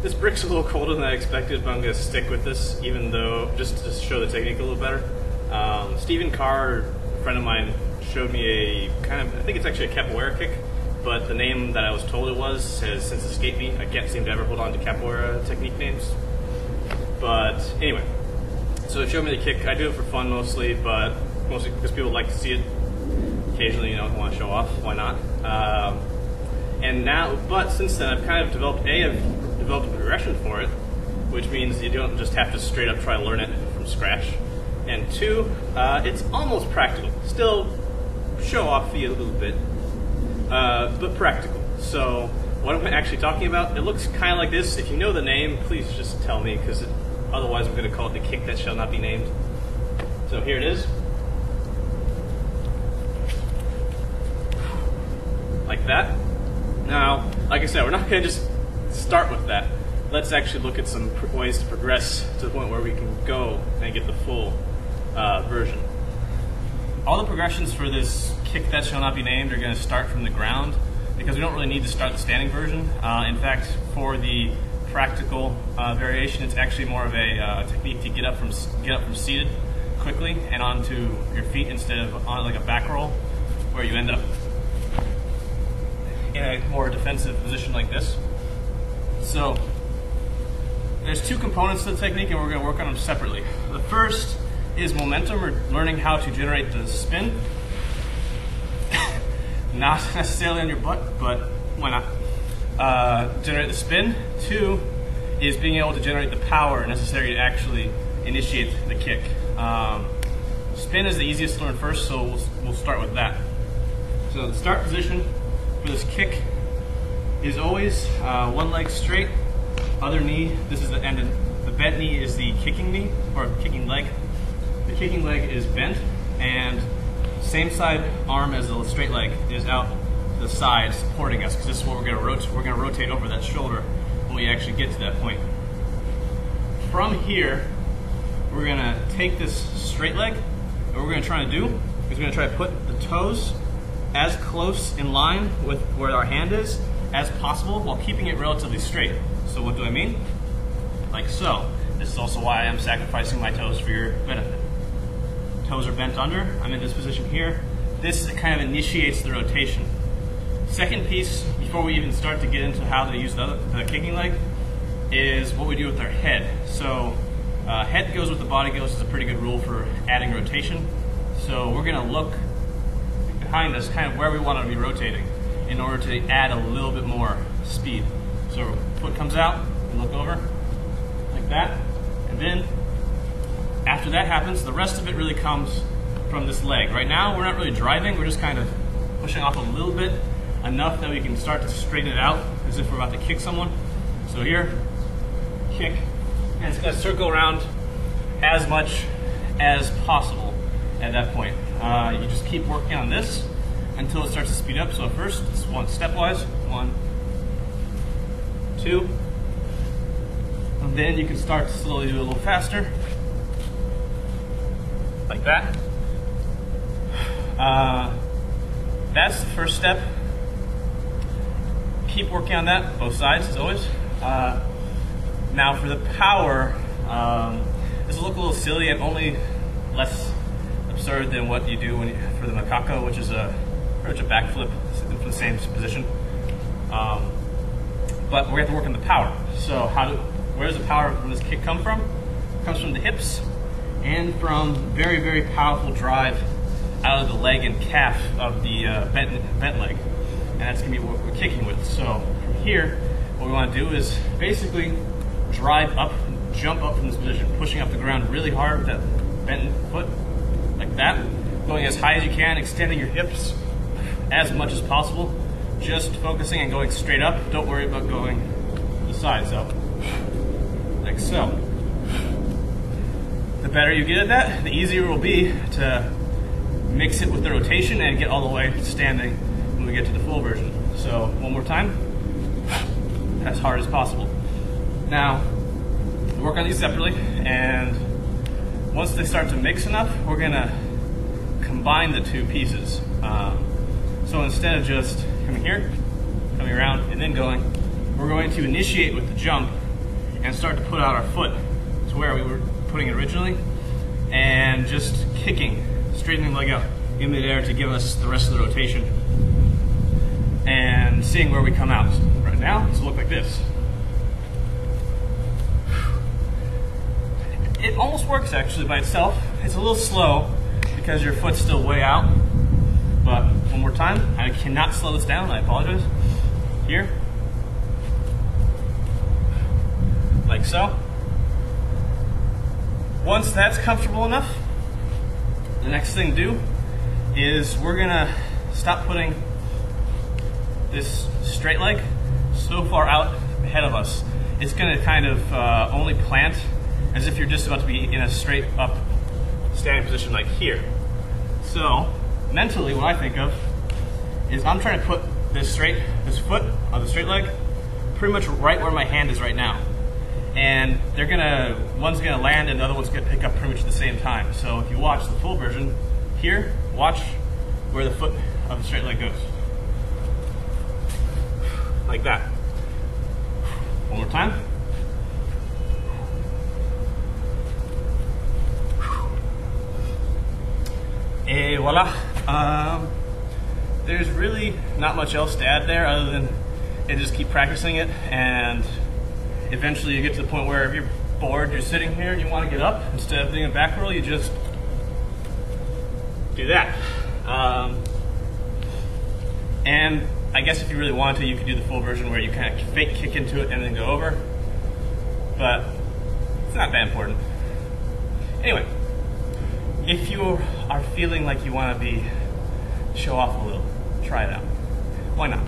This brick's a little colder than I expected, but I'm going to stick with this, even though, just to show the technique a little better. Stephen Carr, a friend of mine, showed me a kind of, I think it's actually a Capoeira kick, but the name that I was told it was has since escaped me. I can't seem to ever hold on to Capoeira technique names. But anyway, so it showed me the kick. I do it for fun mostly, but mostly because people like to see it. Occasionally, I want to show off, why not? And now, but since then, I've kind of developed a progression for it, which means you don't just have to straight up try to learn it from scratch. And two, it's almost practical. Still show offy a little bit, but practical. So what am I actually talking about? It looks kind of like this. If you know the name, please just tell me, because otherwise I'm going to call it the kick that shall not be named. So here it is. Like that. Now, like I said, we're not going to just start with that. Let's actually look at some ways to progress to the point where we can go and get the full version. All the progressions for this kick that shall not be named are going to start from the ground, because we don't really need to start the standing version. In fact, for the practical variation, it's actually more of a technique to get up from seated quickly and onto your feet instead of on like a back roll, where you end up in a more defensive position like this. So there's two components to the technique, and we're going to work on them separately. The first is momentum, or learning how to generate the spin. Not necessarily on your butt, but why not? Generate the spin. Two is being able to generate the power necessary to actually initiate the kick. Spin is the easiest to learn first, so we'll start with that. So the start position for this kick is always one leg straight, other knee. This is the end. The bent knee is the kicking knee, or kicking leg. The kicking leg is bent, and same side arm as the straight leg is out to the side supporting us, because this is what we're going to rotate. We're going to rotate over that shoulder when we actually get to that point. From here, we're going to take this straight leg, and what we're going to try to do is we're going to try to put the toes as close in line with where our hand is as possible while keeping it relatively straight. So what do I mean? Like so. This is also why I'm sacrificing my toes for your benefit. Toes are bent under. I'm in this position here. This kind of initiates the rotation. Second piece, before we even start to get into how to use the kicking leg, is what we do with our head. So head goes with the body goes is a pretty good rule for adding rotation. So we're going to look behind us, kind of where we want to be rotating, in order to add a little bit more speed. So foot comes out, we look over, like that, and then after that happens, the rest of it really comes from this leg. Right now, we're not really driving, we're just kind of pushing off a little bit, enough that we can start to straighten it out as if we're about to kick someone. So here, kick, and it's going to circle around as much as possible at that point. You just keep working on this until it starts to speed up. So first, it's one stepwise, 1, 2, and then you can start to slowly do it a little faster, like that. That's the first step. Keep working on that, both sides as always. Now for the power, this will look a little silly and only less absurd than what you do for the macaco, which is pretty much a backflip for the same position. But we have to work on the power. So where does the power from this kick come from? It comes from the hips and from very, very powerful drive out of the leg and calf of the bent leg. And that's going to be what we're kicking with. So from here, what we want to do is basically drive up, jump up from this position, pushing up the ground really hard with that bent foot, like that, going as high as you can, extending your hips as much as possible, just focusing and going straight up. Don't worry about going to the side, so like so. The better you get at that, the easier it will be to mix it with the rotation and get all the way to standing when we get to the full version. So one more time, as hard as possible. Now, we work on these separately, and once they start to mix enough, we're gonna combine the two pieces. So instead of just coming here, coming around, and then going, we're going to initiate with the jump and start to put out our foot to where we were putting it originally, and just kicking, straightening the leg out in midair to give us the rest of the rotation, and seeing where we come out. Right now, it's look like this. It almost works actually by itself. It's a little slow because your foot's still way out, but one more time, I cannot slow this down, I apologize. Here, like so. Once that's comfortable enough, the next thing to do is we're gonna stop putting this straight leg so far out ahead of us. It's gonna kind of only plant as if you're just about to be in a straight up standing position like here. So mentally what I think of is I'm trying to put this foot on the straight leg pretty much right where my hand is right now. And one's gonna land and the other one's gonna pick up pretty much at the same time. So if you watch the full version here, watch where the foot of the straight leg goes. Like that. One more time. Et voila. There's really not much else to add there other than just keep practicing it, and eventually you get to the point where if you're bored, you're sitting here and you want to get up, instead of doing a back roll, you just do that. And I guess if you really want to, you could do the full version where you kind of fake kick into it and then go over, but it's not that important. Anyway, if you are feeling like you want to show off a little, try it out. Why not?